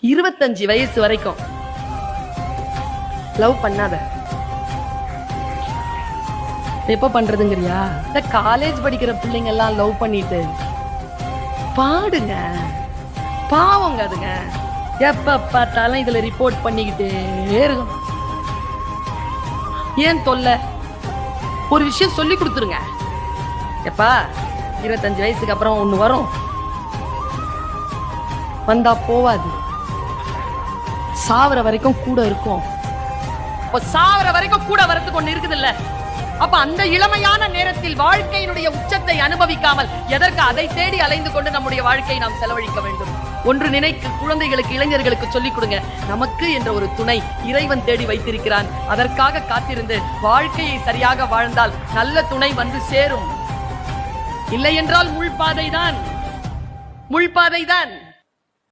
25 வயசு வரைக்கும் லவ் பண்ணாத. எப்ப பண்றதுங்கறியா? இந்த காலேஜ் படிக்கிற பிள்ளைங்க எல்லாம் லவ் பண்ணிட்டு பாடுங்க, பாவங்க அதுங்க. எப்ப பார்த்தாலும் இதுல ரிப்போர்ட் பண்ணிக்கிட்டே இருக்கும். ஏன் தொல்லை? ஒரு விஷயம் சொல்லி கொடுத்துருங்க. எப்பா 25 வயசுக்கு அப்புறம் ஒண்ணு வரும், வந்தா போவாது, சாவர வரைக்கும் கூட இருக்கும். சாவர வரைக்கும் கூட வரத்துக்கு ஒண்ணு இருக்குது இல்ல? அப்ப அந்த இளமையான நேரத்தில் வாழ்க்கையினுடைய உச்சத்தை அனுபவிக்காமல் எதற்கு அதை தேடி அலைந்து கொண்டு நம்முடைய வாழ்க்கையை நாம் செலவழிக்க வேண்டும்? ஒன்று நினைக்கு, குழந்தைகளுக்கு, இளைஞர்களுக்கு சொல்லிக் கொடுங்க. நமக்கு என்ற ஒரு துணை இறைவன் தேடி வைத்திருக்கிறான். அதற்காக காத்திருந்து வாழ்க்கையை சரியாக வாழ்ந்தால் நல்ல துணை வந்து சேரும். இல்லை என்றால் முள்பாதைதான், முள்பாதைதான்.